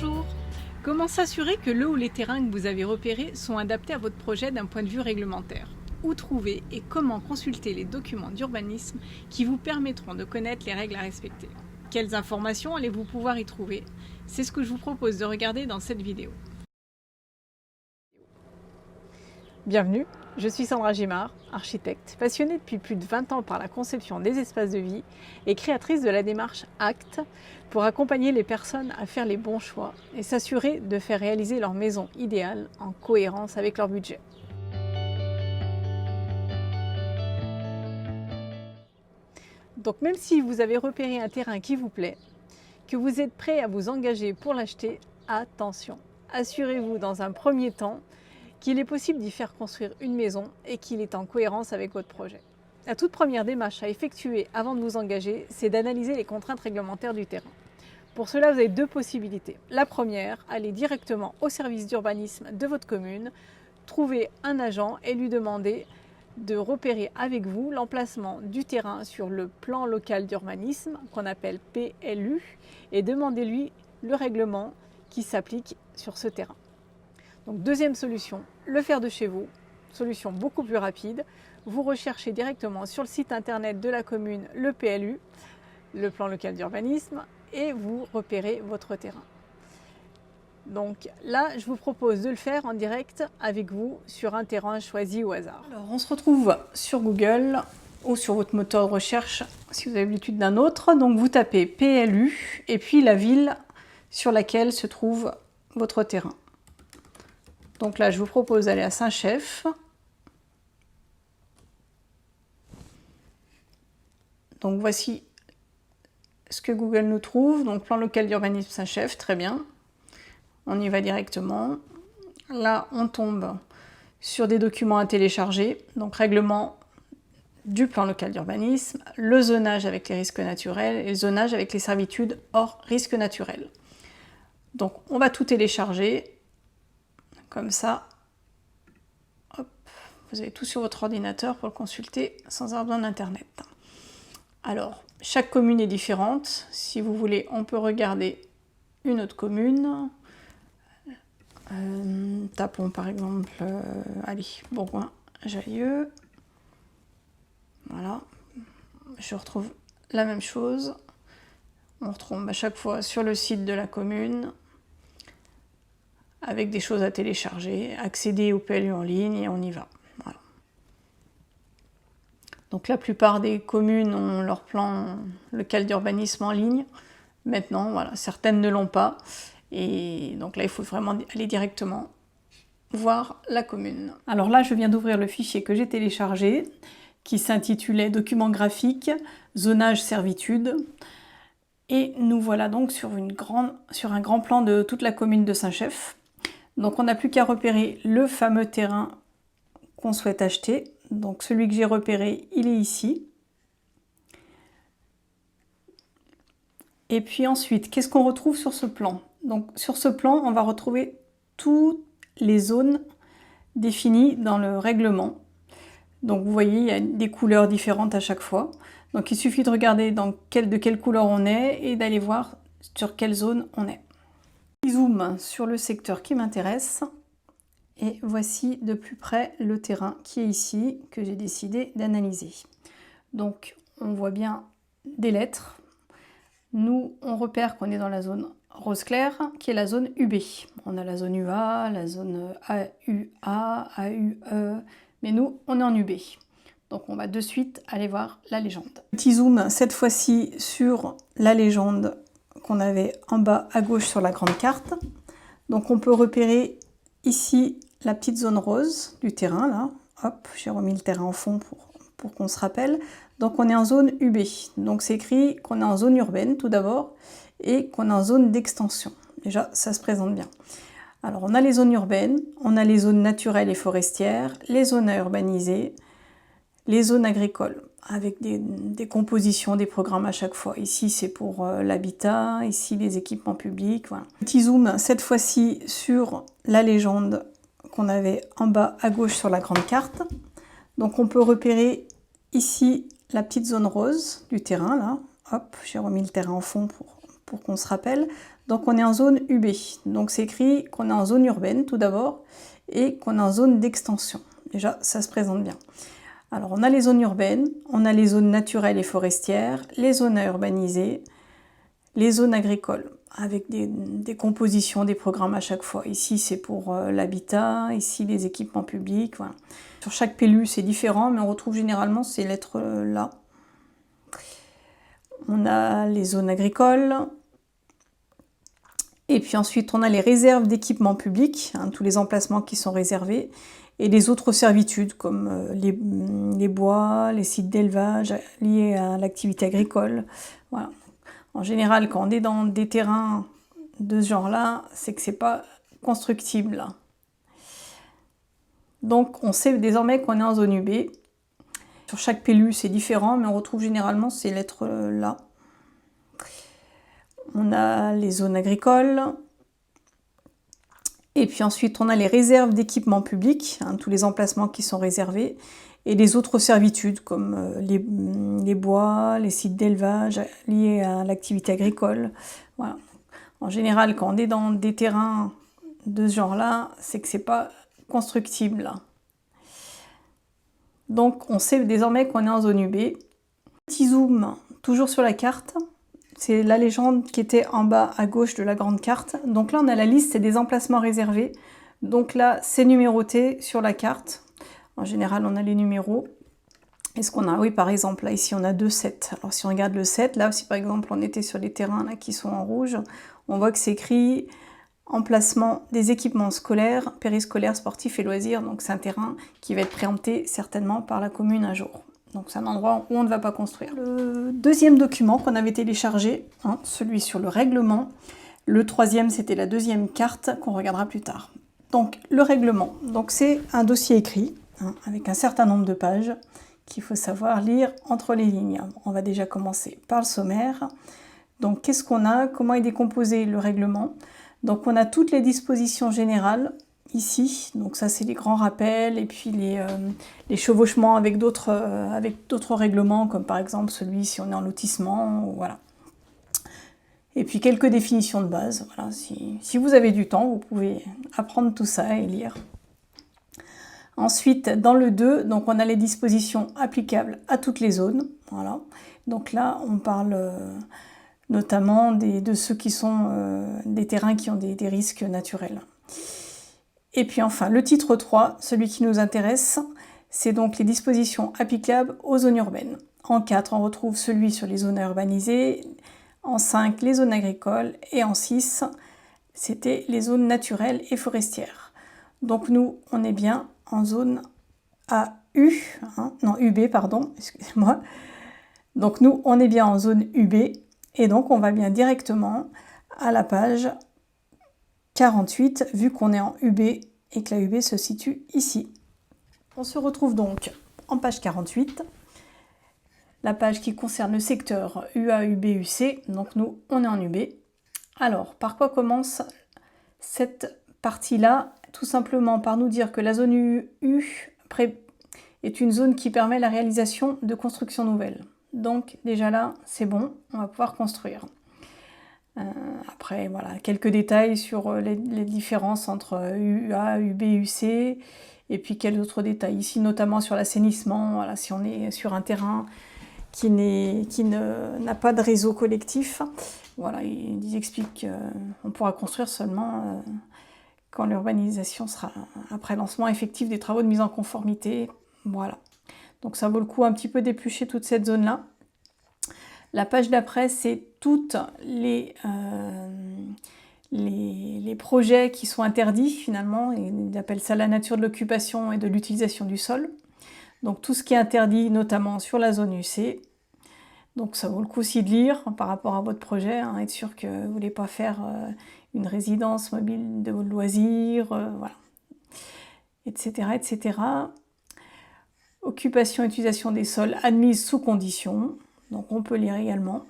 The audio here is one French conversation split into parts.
Bonjour! Comment s'assurer que le ou les terrains que vous avez repérés sont adaptés à votre projet d'un point de vue réglementaire? Où trouver et comment consulter les documents d'urbanisme qui vous permettront de connaître les règles à respecter? Quelles informations allez-vous pouvoir y trouver? C'est ce que je vous propose de regarder dans cette vidéo. Bienvenue, je suis Sandra Gimard, architecte, passionnée depuis plus de 20 ans par la conception des espaces de vie et créatrice de la démarche ACT pour accompagner les personnes à faire les bons choix et s'assurer de faire réaliser leur maison idéale en cohérence avec leur budget. Donc même si vous avez repéré un terrain qui vous plaît, que vous êtes prêt à vous engager pour l'acheter, attention, assurez-vous dans un premier temps qu'il est possible d'y faire construire une maison et qu'il est en cohérence avec votre projet. La toute première démarche à effectuer avant de vous engager, c'est d'analyser les contraintes réglementaires du terrain. Pour cela, vous avez deux possibilités. La première, aller directement au service d'urbanisme de votre commune, trouver un agent et lui demander de repérer avec vous l'emplacement du terrain sur le plan local d'urbanisme, qu'on appelle PLU, et demandez-lui le règlement qui s'applique sur ce terrain. Donc deuxième solution, le faire de chez vous, solution beaucoup plus rapide. Vous recherchez directement sur le site internet de la commune le PLU, le plan local d'urbanisme, et vous repérez votre terrain. Donc là, je vous propose de le faire en direct avec vous sur un terrain choisi au hasard. Alors on se retrouve sur Google ou sur votre moteur de recherche si vous avez l'habitude d'un autre. Donc vous tapez PLU et puis la ville sur laquelle se trouve votre terrain. Donc là, je vous propose d'aller à Saint-Chef. Donc voici ce que Google nous trouve. Donc plan local d'urbanisme Saint-Chef, très bien. On y va directement. Là, on tombe sur des documents à télécharger. Donc règlement du plan local d'urbanisme, le zonage avec les risques naturels et le zonage avec les servitudes hors risques naturels. Donc on va tout télécharger. Comme ça, hop, vous avez tout sur votre ordinateur pour le consulter sans avoir besoin d'Internet. Alors, chaque commune est différente. Si vous voulez, on peut regarder une autre commune. Tapons par exemple, allez, Bourgoin-Jallieu. Voilà, je retrouve la même chose. On retrouve à chaque fois sur le site de la commune, avec des choses à télécharger, accéder au PLU en ligne et on y va. Voilà. Donc la plupart des communes ont leur plan local d'urbanisme en ligne. Maintenant, voilà, certaines ne l'ont pas. Et donc là, il faut vraiment aller directement voir la commune. Alors là, je viens d'ouvrir le fichier que j'ai téléchargé, qui s'intitulait Documents graphiques, zonage servitude. Et nous voilà donc sur un grand plan de toute la commune de Saint-Chef. Donc on n'a plus qu'à repérer le fameux terrain qu'on souhaite acheter. Donc celui que j'ai repéré, il est ici. Et puis ensuite, qu'est-ce qu'on retrouve sur ce plan? Donc sur ce plan, on va retrouver toutes les zones définies dans le règlement. Donc vous voyez, il y a des couleurs différentes à chaque fois. Donc il suffit de regarder de quelle couleur on est et d'aller voir sur quelle zone on est. Zoom sur le secteur qui m'intéresse et voici de plus près le terrain qui est ici que j'ai décidé d'analyser. Donc on voit bien des lettres. Nous on repère qu'on est dans la zone rose clair qui est la zone UB. On a la zone UA, la zone AUA, AUE, mais nous on est en UB. Donc on va de suite aller voir la légende. Petit zoom cette fois-ci sur la légende qu'on avait en bas à gauche sur la grande carte. Donc on peut repérer ici la petite zone rose du terrain, là. Hop, j'ai remis le terrain en fond pour qu'on se rappelle. Donc on est en zone UB. Donc c'est écrit qu'on est en zone urbaine tout d'abord et qu'on est en zone d'extension. Déjà, ça se présente bien. Alors on a les zones urbaines, on a les zones naturelles et forestières, les zones à urbaniser, les zones agricoles, avec des compositions, des programmes à chaque fois. Ici, c'est pour l'habitat, ici, les équipements publics. Voilà. Petit zoom, cette fois-ci, sur la légende qu'on avait en bas à gauche sur la grande carte. Donc, on peut repérer ici la petite zone rose du terrain, là. Hop, j'ai remis le terrain en fond pour qu'on se rappelle. Donc on est en zone UB. Donc c'est écrit qu'on est en zone urbaine tout d'abord et qu'on est en zone d'extension. Déjà, ça se présente bien. Alors on a les zones urbaines, on a les zones naturelles et forestières, les zones à urbaniser, les zones agricoles, avec des compositions, des programmes à chaque fois. Ici, c'est pour l'habitat, ici, les équipements publics. Voilà. Sur chaque PLU, c'est différent, mais on retrouve généralement ces lettres-là. On a les zones agricoles. Et puis ensuite, on a les réserves d'équipements publics, hein, tous les emplacements qui sont réservés. Et les autres servitudes, comme les bois, les sites d'élevage liés à l'activité agricole. Voilà. En général, quand on est dans des terrains de ce genre-là, c'est que c'est pas constructible. Donc, on sait désormais qu'on est en zone UB. Sur chaque PLU, c'est différent, mais on retrouve généralement ces lettres-là. On a les zones agricoles. Et puis ensuite, on a les réserves d'équipements publics, hein, tous les emplacements qui sont réservés. Et les autres servitudes, comme les bois, les sites d'élevage liés à l'activité agricole. Voilà. En général, quand on est dans des terrains de ce genre-là, c'est que c'est pas constructible. Donc, on sait désormais qu'on est en zone UB. Petit zoom, toujours sur la carte. C'est la légende qui était en bas à gauche de la grande carte. Donc là, on a la liste des emplacements réservés. Donc là, c'est numéroté sur la carte. En général, on a les numéros. Est-ce qu'on a, oui, par exemple, là, ici, on a 2 7. Alors, si on regarde le 7, là, si par exemple, on était sur les terrains là, qui sont en rouge, on voit que c'est écrit emplacement des équipements scolaires, périscolaires, sportifs et loisirs. Donc, c'est un terrain qui va être préempté certainement par la commune un jour. Donc, c'est un endroit où on ne va pas construire. Le deuxième document qu'on avait téléchargé, hein, celui sur le règlement. Le troisième, c'était la deuxième carte qu'on regardera plus tard. Donc, le règlement. Donc, c'est un dossier écrit, hein, avec un certain nombre de pages qu'il faut savoir lire entre les lignes. On va déjà commencer par le sommaire. Donc, qu'est-ce qu'on a? Comment est décomposé le règlement? Donc, on a toutes les dispositions générales ici. Donc, ça, c'est les grands rappels et puis les chevauchements avec d'autres règlements, comme par exemple celui si on est en lotissement. Voilà. Et puis, quelques définitions de base. Voilà. Si vous avez du temps, vous pouvez apprendre tout ça et lire. Ensuite, dans le 2, donc on a les dispositions applicables à toutes les zones. Voilà. Donc là, on parle notamment de ceux qui sont des terrains qui ont des risques naturels. Et puis enfin, le titre 3, celui qui nous intéresse, c'est donc les dispositions applicables aux zones urbaines. En 4, on retrouve celui sur les zones à urbaniser. En 5, les zones agricoles. Et en 6, c'était les zones naturelles et forestières. Donc nous, on est bien en zone AU, hein, non UB, pardon, excusez-moi. Donc nous, on est bien en zone UB, et donc on va bien directement à la page 48, vu qu'on est en UB et que la UB se situe ici. On se retrouve donc en page 48, la page qui concerne le secteur UA, UB, UC, donc nous, on est en UB. Alors, par quoi commence cette partie-là? Tout simplement par nous dire que la zone UU est une zone qui permet la réalisation de constructions nouvelles. Donc déjà là, c'est bon, on va pouvoir construire. Après, voilà, quelques détails sur les différences entre UA, UB, UC, et puis quelques autres détails ici, notamment sur l'assainissement. Voilà, si on est sur un terrain qui n'a pas de réseau collectif, voilà, ils expliquent qu'on pourra construire seulement quand l'urbanisation sera après lancement effectif des travaux de mise en conformité. Voilà. Donc ça vaut le coup un petit peu d'éplucher toute cette zone-là. La page d'après, c'est toutes les projets qui sont interdits finalement. Ils appellent ça la nature de l'occupation et de l'utilisation du sol. Donc tout ce qui est interdit, notamment sur la zone UC. Donc ça vaut le coup aussi de lire par rapport à votre projet, hein, être sûr que vous ne voulez pas faire une résidence mobile de loisirs, voilà, etc., etc. Occupation et utilisation des sols admise sous conditions, donc on peut lire également.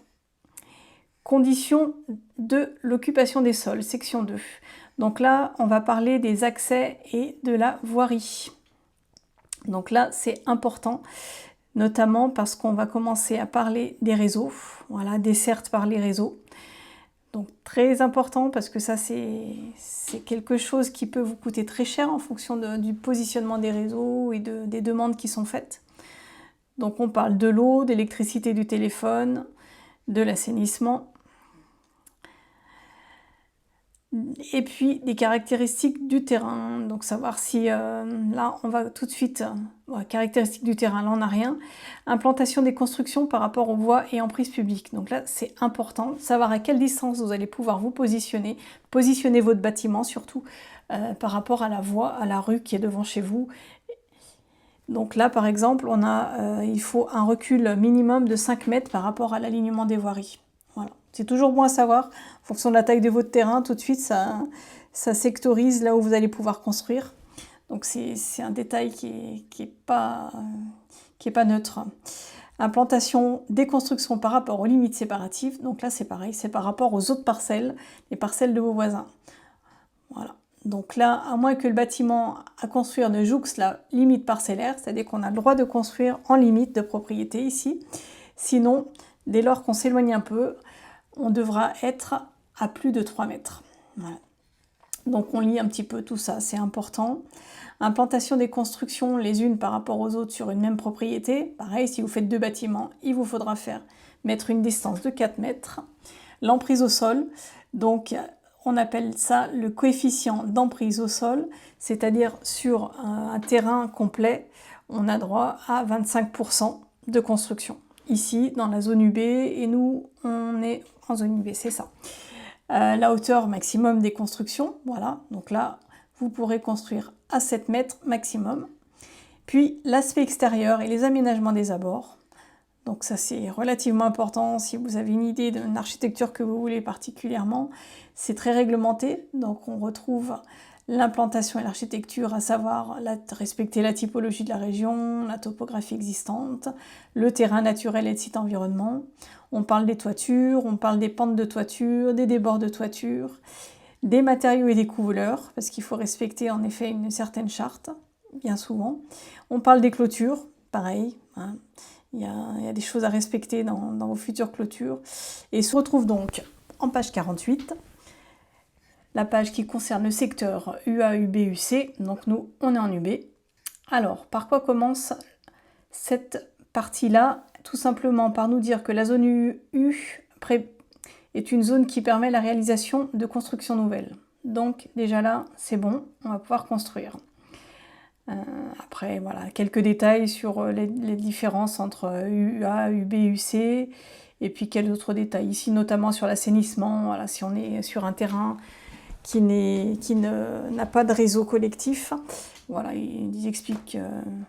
Conditions de l'occupation des sols, section 2. Donc là, on va parler des accès et de la voirie. Donc là, c'est important, notamment parce qu'on va commencer à parler des réseaux, voilà, dessertes par les réseaux. Donc très important parce que ça c'est quelque chose qui peut vous coûter très cher en fonction du positionnement des réseaux et des demandes qui sont faites. Donc on parle de l'eau, d'électricité du téléphone, de l'assainissement. Et puis des caractéristiques du terrain, donc savoir si, là on va tout de suite, caractéristiques du terrain, là on n'a rien. Implantation des constructions par rapport aux voies et emprises publiques, donc là c'est important, savoir à quelle distance vous allez pouvoir vous positionner votre bâtiment surtout, par rapport à la voie, à la rue qui est devant chez vous. Donc là par exemple, on a, il faut un recul minimum de 5 mètres par rapport à l'alignement des voiries. Voilà. C'est toujours bon à savoir, en fonction de la taille de votre terrain, tout de suite ça sectorise là où vous allez pouvoir construire. Donc c'est un détail qui est pas neutre. Implantation des constructions par rapport aux limites séparatives, donc là c'est pareil, c'est par rapport aux autres parcelles, les parcelles de vos voisins. Voilà. Donc là, à moins que le bâtiment à construire ne jouxte la limite parcellaire, c'est-à-dire qu'on a le droit de construire en limite de propriété ici. Sinon, dès lors qu'on s'éloigne un peu, on devra être à plus de 3 mètres. Voilà. Donc on lit un petit peu tout ça, c'est important. Implantation des constructions les unes par rapport aux autres sur une même propriété. Pareil, si vous faites 2 bâtiments, il vous faudra mettre une distance de 4 mètres. L'emprise au sol, donc on appelle ça le coefficient d'emprise au sol, c'est-à-dire sur un terrain complet, on a droit à 25% de construction. Ici, dans la zone UB, et nous, on est en zone UB, c'est ça. La hauteur maximum des constructions, voilà, donc là, vous pourrez construire à 7 mètres maximum. Puis, l'aspect extérieur et les aménagements des abords. Donc ça, c'est relativement important si vous avez une idée d'une architecture que vous voulez particulièrement. C'est très réglementé, donc on retrouve l'implantation et l'architecture, à savoir respecter la typologie de la région, la topographie existante, le terrain naturel et le site environnement. On parle des toitures, on parle des pentes de toiture, des débords de toiture, des matériaux et des couleurs, parce qu'il faut respecter en effet une certaine charte, bien souvent. On parle des clôtures, pareil, hein. Il y a des choses à respecter dans vos futures clôtures. Et se retrouve donc en page 48, la page qui concerne le secteur UA, UB, UC. Donc nous, on est en UB. Alors, par quoi commence cette partie-là? Tout simplement par nous dire que la zone U est une zone qui permet la réalisation de constructions nouvelles. Donc déjà là, c'est bon, on va pouvoir construire. Après, voilà, quelques détails sur les différences entre UA, UB, UC, et puis quelques autres détails ici, notamment sur l'assainissement. Voilà, si on est sur un terrain qui n'a pas de réseau collectif, voilà, ils expliquent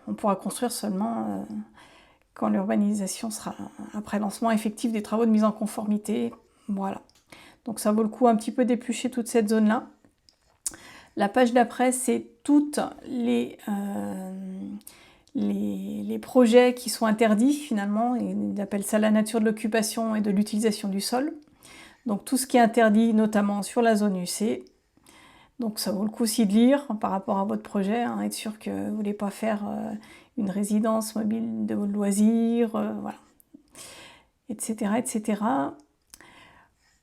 qu'on pourra construire seulement quand l'urbanisation sera après lancement effectif des travaux de mise en conformité. Voilà. Donc ça vaut le coup un petit peu d'éplucher toute cette zone-là. La page d'après, c'est toutes les projets qui sont interdits finalement. Ils appellent ça la nature de l'occupation et de l'utilisation du sol. Donc tout ce qui est interdit, notamment sur la zone UC. Donc ça vaut le coup aussi de lire par rapport à votre projet, hein, être sûr que vous ne voulez pas faire une résidence mobile de loisirs, voilà, etc., etc.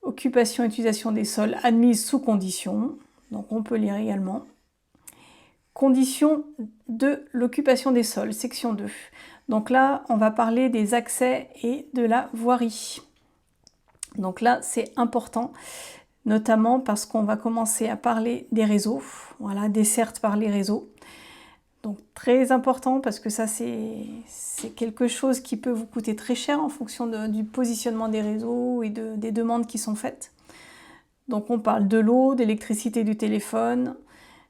Occupation et utilisation des sols admise sous conditions. Donc on peut lire également. Conditions de l'occupation des sols, section 2. Donc là, on va parler des accès et de la voirie. Donc là, c'est important, notamment parce qu'on va commencer à parler des réseaux, voilà, dessertes par les réseaux. Donc très important parce que ça, c'est quelque chose qui peut vous coûter très cher en fonction du positionnement des réseaux et des demandes qui sont faites. Donc on parle de l'eau, d'électricité du téléphone,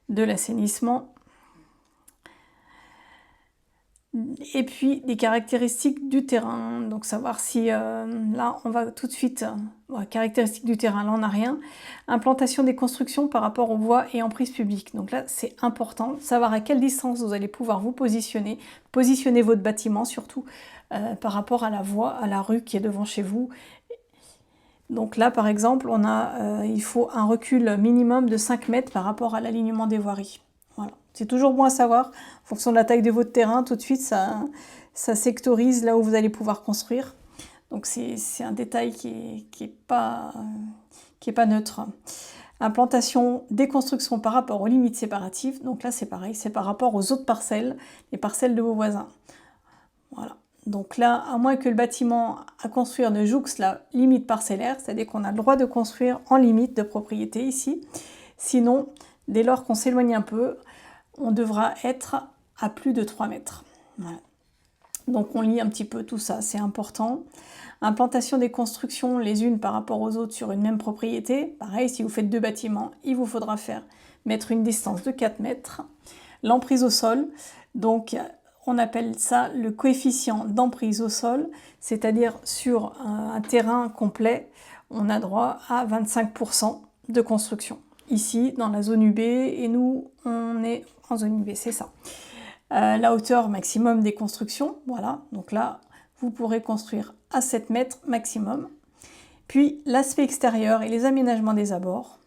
de l'assainissement. Et puis des caractéristiques du terrain, donc savoir si, là on va tout de suite, caractéristiques du terrain, là on n'a rien. Implantation des constructions par rapport aux voies et emprises publiques, donc là c'est important, savoir à quelle distance vous allez pouvoir vous positionner votre bâtiment surtout, par rapport à la voie, à la rue qui est devant chez vous. Donc là, par exemple, il faut un recul minimum de 5 mètres par rapport à l'alignement des voiries. Voilà. C'est toujours bon à savoir, en fonction de la taille de votre terrain, tout de suite, ça sectorise là où vous allez pouvoir construire. Donc c'est un détail qui est pas qui n'est pas neutre. Implantation des constructions par rapport aux limites séparatives. Donc là, c'est pareil, c'est par rapport aux autres parcelles, les parcelles de vos voisins. Voilà. Donc là, à moins que le bâtiment à construire ne jouxte la limite parcellaire, c'est-à-dire qu'on a le droit de construire en limite de propriété ici. Sinon, dès lors qu'on s'éloigne un peu, on devra être à plus de 3 mètres. Voilà. Donc on lit un petit peu tout ça, c'est important. Implantation des constructions les unes par rapport aux autres sur une même propriété. Pareil, si vous faites 2 bâtiments, il vous faudra mettre une distance de 4 mètres. L'emprise au sol, donc on appelle ça le coefficient d'emprise au sol, c'est-à-dire sur un terrain complet, on a droit à 25% de construction. Ici, dans la zone UB, et nous, on est en zone UB, c'est ça. La hauteur maximum des constructions, voilà, donc là, vous pourrez construire à 7 mètres maximum. Puis l'aspect extérieur et les aménagements des abords.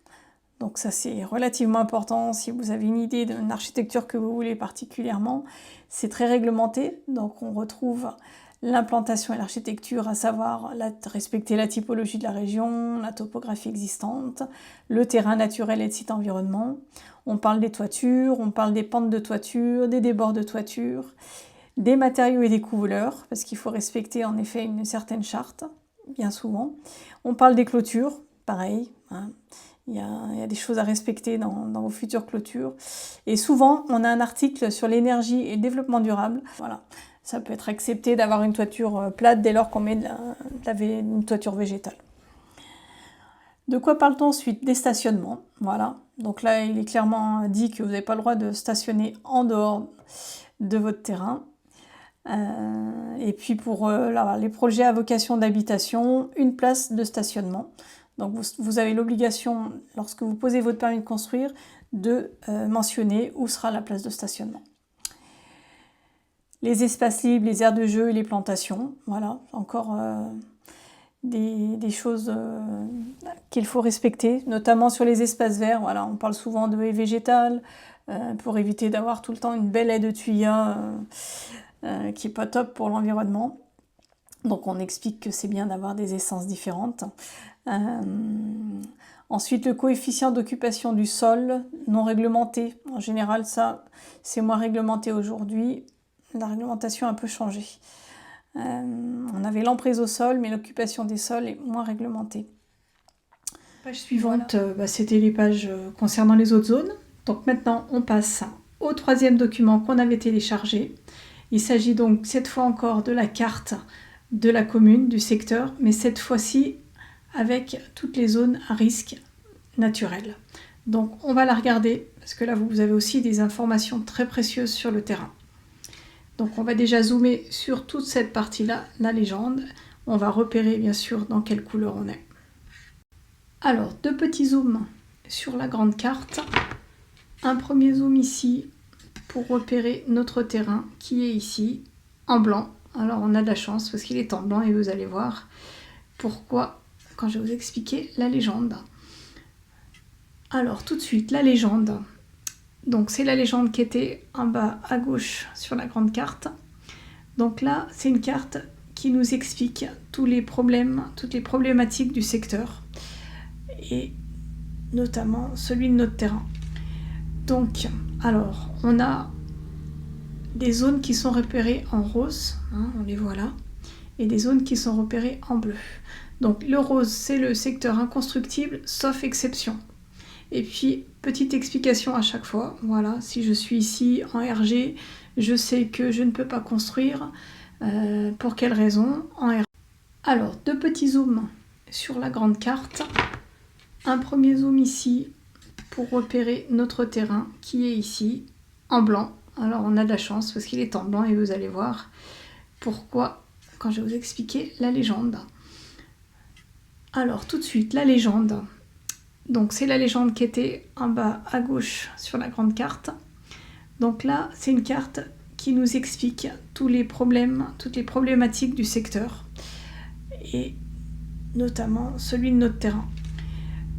Donc ça c'est relativement important si vous avez une idée d'une architecture que vous voulez particulièrement. C'est très réglementé, donc on retrouve l'implantation et l'architecture, à savoir respecter la typologie de la région, la topographie existante, le terrain naturel et le site environnement. On parle des toitures, on parle des pentes de toiture, des débords de toiture, des matériaux et des couleurs, parce qu'il faut respecter en effet une certaine charte, bien souvent. On parle des clôtures, pareil, hein. Il y a des choses à respecter dans vos futures clôtures. Et souvent, on a un article sur l'énergie et le développement durable. Voilà. Ça peut être accepté d'avoir une toiture plate dès lors qu'on met une toiture végétale. De quoi parle-t-on ensuite? Des stationnements. Voilà. Donc là, il est clairement dit que vous n'avez pas le droit de stationner en dehors de votre terrain. Et puis pour les projets à vocation d'habitation, une place de stationnement. Donc vous avez l'obligation, lorsque vous posez votre permis de construire, de mentionner où sera la place de stationnement. Les espaces libres, les aires de jeu et les plantations, voilà, encore des choses qu'il faut respecter, notamment sur les espaces verts. Voilà, on parle souvent de haies végétales, pour éviter d'avoir tout le temps une belle haie de tuya qui n'est pas top pour l'environnement. Donc on explique que c'est bien d'avoir des essences différentes. Ensuite, le coefficient d'occupation du sol non réglementé. En général, ça, c'est moins réglementé aujourd'hui. La réglementation a un peu changé. On avait l'emprise au sol, mais l'occupation des sols est moins réglementée. Page suivante, voilà. C'était les pages concernant les autres zones. Donc maintenant, on passe au troisième document qu'on avait téléchargé. Il s'agit donc cette fois encore de la carte de la commune, du secteur, mais cette fois-ci avec toutes les zones à risque naturel. Donc on va la regarder, parce que là vous avez aussi des informations très précieuses sur le terrain. Donc on va déjà zoomer sur toute cette partie-là, la légende. On va repérer bien sûr dans quelle couleur on est. Alors, 2 petits zooms sur la grande carte. Un premier zoom ici pour repérer notre terrain qui est ici, en blanc. Alors on a de la chance parce qu'il est en blanc et vous allez voir pourquoi quand je vais vous expliquer la légende. Alors tout de suite, la légende. Donc c'est la légende qui était en bas à gauche sur la grande carte. Donc là, c'est une carte qui nous explique tous les problèmes, toutes les problématiques du secteur et notamment celui de notre terrain. Donc, alors, on a des zones qui sont repérées en rose, hein, on les voit là, et des zones qui sont repérées en bleu. Donc le rose, c'est le secteur inconstructible, sauf exception. Et puis, petite explication à chaque fois. Voilà, si je suis ici en RG, je sais que je ne peux pas construire. Pour quelle raison? En RG. Alors, 2 petits zooms sur la grande carte. Un premier zoom ici pour repérer notre terrain qui est ici, en blanc. Alors, on a de la chance parce qu'il est en blanc et vous allez voir pourquoi quand je vais vous expliquer la légende. Alors, tout de suite, la légende. Donc, c'est la légende qui était en bas à gauche sur la grande carte. Donc là, c'est une carte qui nous explique tous les problèmes, toutes les problématiques du secteur et notamment celui de notre terrain.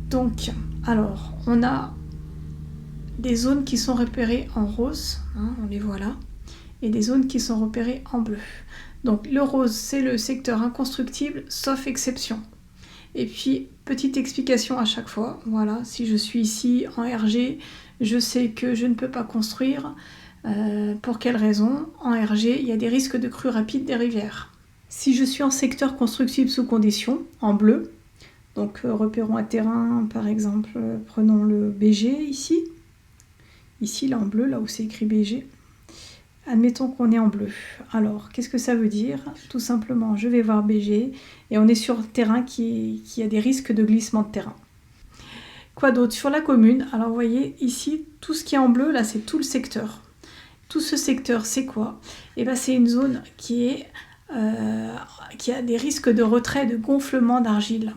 Donc, alors, on a des zones qui sont repérées en rose, hein, on les voit là, et des zones qui sont repérées en bleu. Donc, le rose, c'est le secteur inconstructible, sauf exception. Et puis, petite explication à chaque fois. Voilà, si je suis ici en RG, je sais que je ne peux pas construire. Pour quelles raisons? En RG, il y a des risques de crue rapide des rivières. Si je suis en secteur constructible sous condition, en bleu, donc repérons un terrain, par exemple, prenons le BG ici. Ici, là en bleu, là où c'est écrit BG. Admettons qu'on est en bleu. Alors, qu'est-ce que ça veut dire? Tout simplement, je vais voir BG et on est sur un terrain qui a des risques de glissement de terrain. Quoi d'autre? Sur la commune, alors vous voyez ici, tout ce qui est en bleu, là c'est tout le secteur. Tout ce secteur, c'est quoi? Eh bien, c'est une zone qui a des risques de retrait, de gonflement d'argile.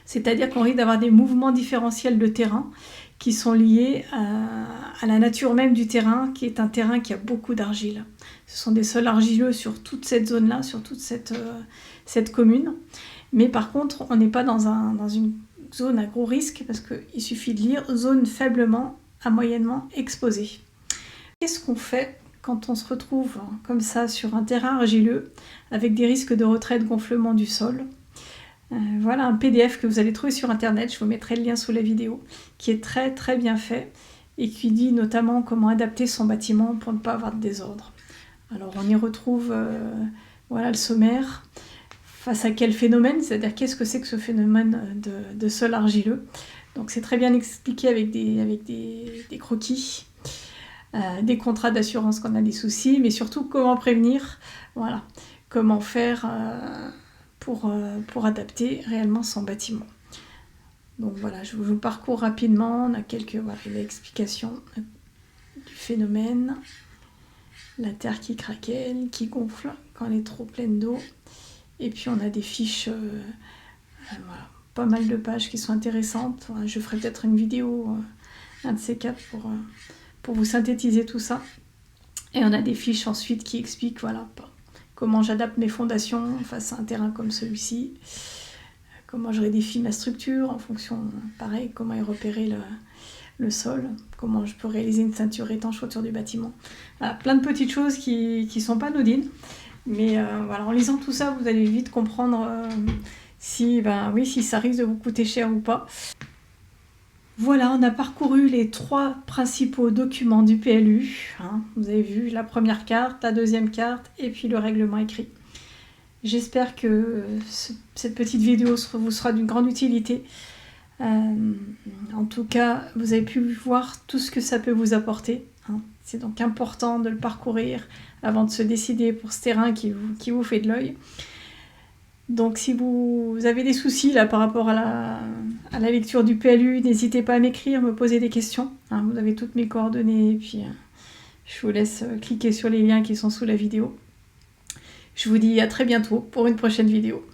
C'est-à-dire qu'on risque d'avoir des mouvements différentiels de terrain qui sont liés à la nature même du terrain, qui est un terrain qui a beaucoup d'argile. Ce sont des sols argileux sur toute cette zone-là, sur toute cette commune. Mais par contre, on n'est pas dans une zone à gros risque, parce qu'il suffit de lire zone faiblement à moyennement exposée. Qu'est-ce qu'on fait quand on se retrouve comme ça sur un terrain argileux, avec des risques de retrait de gonflement du sol? Voilà un PDF que vous allez trouver sur internet, je vous mettrai le lien sous la vidéo, qui est très très bien fait et qui dit notamment comment adapter son bâtiment pour ne pas avoir de désordre. Alors on y retrouve voilà, le sommaire, face à quel phénomène, c'est-à-dire qu'est-ce que c'est que ce phénomène de sol argileux. Donc c'est très bien expliqué avec des croquis, des contrats d'assurance quand on a des soucis, mais surtout comment prévenir, voilà, comment faire pour adapter réellement son bâtiment. Donc voilà, je vous parcours rapidement, on a quelques explications du phénomène. La terre qui craquelle, qui gonfle quand elle est trop pleine d'eau. Et puis on a des fiches, voilà, pas mal de pages qui sont intéressantes. Je ferai peut-être une vidéo, un de ces quatre, pour vous synthétiser tout ça. Et on a des fiches ensuite qui expliquent voilà, comment j'adapte mes fondations face à un terrain comme celui-ci, comment je rédéfinis ma structure en fonction, pareil, comment y repérer le sol, comment je peux réaliser une ceinture étanche autour du bâtiment. Voilà, plein de petites choses qui ne sont pas anodines, mais voilà, en lisant tout ça, vous allez vite comprendre si ça risque de vous coûter cher ou pas. Voilà, on a parcouru les 3 principaux documents du PLU. Vous avez vu la première carte, la deuxième carte et puis le règlement écrit. J'espère que cette petite vidéo vous sera d'une grande utilité. En tout cas, vous avez pu voir tout ce que ça peut vous apporter. C'est donc important de le parcourir avant de se décider pour ce terrain qui vous fait de l'œil. Donc si vous avez des soucis là par rapport à la lecture du PLU, n'hésitez pas à m'écrire, me poser des questions. Vous avez toutes mes coordonnées et puis je vous laisse cliquer sur les liens qui sont sous la vidéo. Je vous dis à très bientôt pour une prochaine vidéo.